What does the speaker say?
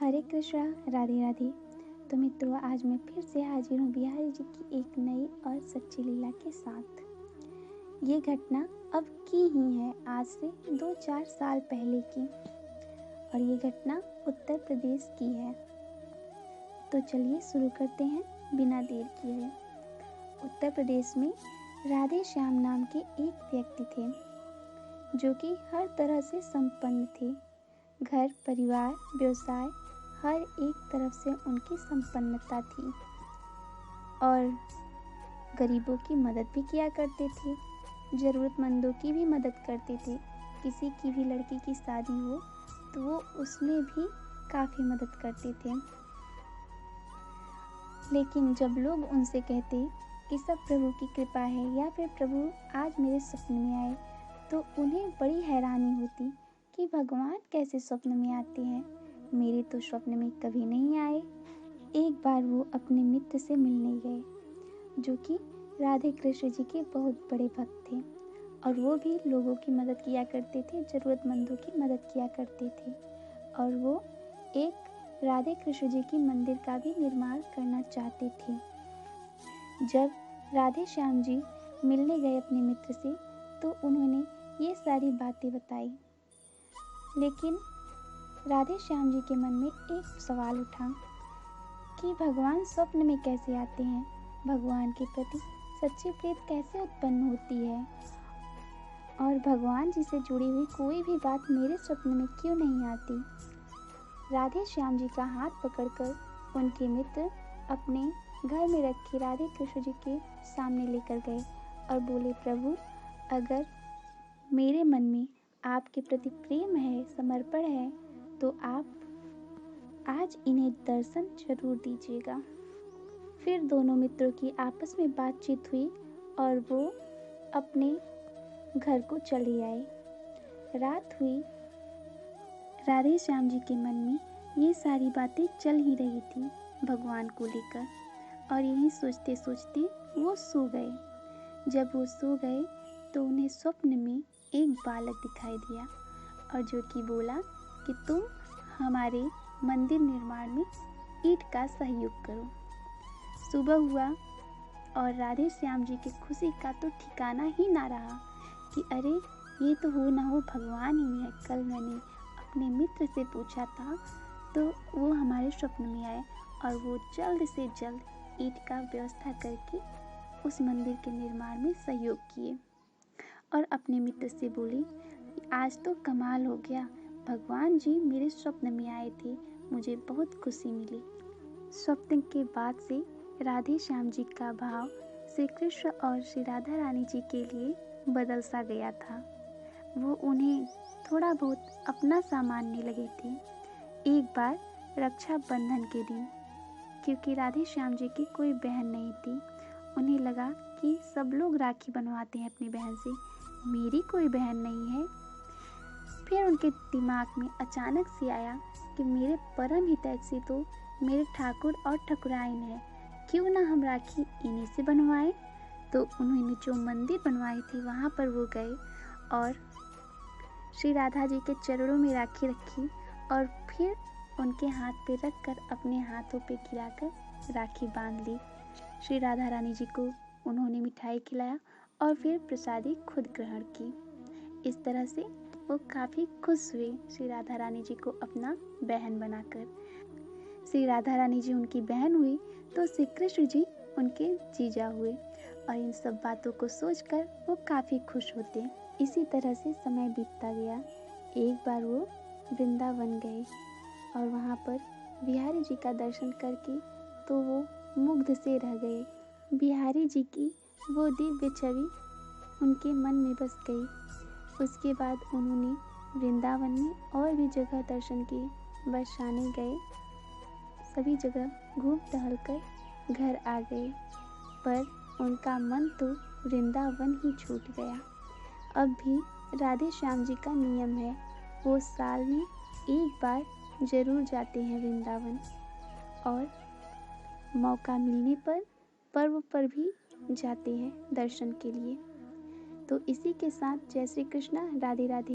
हरे कृष्णा, राधे राधे। तो मित्रों, आज मैं फिर से हाजिर हूँ बिहारी जी की एक नई और सच्ची लीला के साथ। ये घटना अब की ही है, आज से 2-4 साल पहले की, और ये घटना उत्तर प्रदेश की है। तो चलिए शुरू करते हैं बिना देर किए। उत्तर प्रदेश में राधे श्याम नाम के एक व्यक्ति थे जो कि हर तरह से संपन्न थे। घर, परिवार, व्यवसाय, हर एक तरफ से उनकी संपन्नता थी और गरीबों की मदद भी किया करते थे, ज़रूरतमंदों की भी मदद करते थे। किसी की भी लड़की की शादी हो तो वो उसमें भी काफ़ी मदद करते थे। लेकिन जब लोग उनसे कहते कि सब प्रभु की कृपा है या फिर प्रभु आज मेरे सपने में आए, तो उन्हें बड़ी हैरानी होती कि भगवान कैसे स्वप्न में आते हैं, मेरे तो स्वप्न में कभी नहीं आए। एक बार वो अपने मित्र से मिलने गए जो कि राधे कृष्ण जी के बहुत बड़े भक्त थे और वो भी लोगों की मदद किया करते थे, ज़रूरतमंदों की मदद किया करते थे। और वो एक राधे कृष्ण जी की मंदिर का भी निर्माण करना चाहते थे। जब राधे श्याम जी मिलने गए अपने मित्र से तो उन्होंने ये सारी बातें बताई, लेकिन राधे श्याम जी के मन में एक सवाल उठा कि भगवान स्वप्न में कैसे आते हैं, भगवान के प्रति सच्ची प्रीत कैसे उत्पन्न होती है और भगवान जी से जुड़ी हुई कोई भी बात मेरे स्वप्न में क्यों नहीं आती। राधे श्याम जी का हाथ पकड़कर उनके मित्र अपने घर में रखे राधे कृष्ण जी के सामने लेकर गए और बोले, प्रभु, अगर मेरे मन में आपके प्रति प्रेम है, समर्पण है, तो आप आज इन्हें दर्शन जरूर दीजिएगा। फिर दोनों मित्रों की आपस में बातचीत हुई और वो अपने घर को चले आए। रात हुई, राधे श्याम जी के मन में ये सारी बातें चल ही रही थी भगवान को लेकर, और यही सोचते सोचते वो सो गए। जब वो सो गए तो उन्हें स्वप्न में एक बालक दिखाई दिया और जो कि बोला कि तुम हमारे मंदिर निर्माण में ईंट का सहयोग करो। सुबह हुआ और राधे श्याम जी की खुशी का तो ठिकाना ही ना रहा कि अरे, ये तो हो ना हो भगवान ही है। कल मैंने अपने मित्र से पूछा था तो वो हमारे स्वप्न में आए और वो जल्द से जल्द ईंट का व्यवस्था करके उस मंदिर के निर्माण में सहयोग किए और अपने मित्र से बोले, आज तो कमाल हो गया, भगवान जी मेरे स्वप्न में आए थे, मुझे बहुत खुशी मिली। स्वप्न के बाद से राधे श्याम जी का भाव श्री कृष्ण और श्री राधा रानी जी के लिए बदल सा गया था। वो उन्हें थोड़ा बहुत अपना सा मानने लगे थे। एक बार रक्षाबंधन के दिन, क्योंकि राधे श्याम जी की कोई बहन नहीं थी, उन्हें लगा कि सब लोग राखी बनवाते हैं अपनी बहन से, मेरी कोई बहन नहीं है। फिर उनके दिमाग में अचानक से आया कि मेरे परम हितैषी तो मेरे ठाकुर और ठकुराइन है, क्यों ना हम राखी इन्हीं से बनवाएं। तो उन्होंने जो मंदिर बनवाई थी वहाँ पर वो गए और श्री राधा जी के चरणों में राखी रखी और फिर उनके हाथ पे रखकर अपने हाथों पे गिराकर राखी बांध ली। श्री राधा रानी जी को उन्होंने मिठाई खिलाया और फिर प्रसादी खुद ग्रहण की। इस तरह से वो काफ़ी खुश हुए श्री राधा रानी जी को अपना बहन बनाकर। श्री राधा रानी जी उनकी बहन हुई तो श्री कृष्ण जी उनके जीजा हुए और इन सब बातों को सोचकर वो काफ़ी खुश होते। इसी तरह से समय बीतता गया। एक बार वो वृंदावन गए और वहाँ पर बिहारी जी का दर्शन करके तो वो मुग्ध से रह गए। बिहारी जी की वो दिव्य छवि उनके मन में बस गई। उसके बाद उन्होंने वृंदावन में और भी जगह दर्शन किए, बरसाने गए, सभी जगह घूम टहल कर घर आ गए, पर उनका मन तो वृंदावन ही छूट गया। अब भी राधे श्याम जी का नियम है, वो साल में एक बार जरूर जाते हैं वृंदावन और मौका मिलने पर पर्व पर भी जाते हैं दर्शन के लिए। तो इसी के साथ जय श्री कृष्णा, राधे राधे।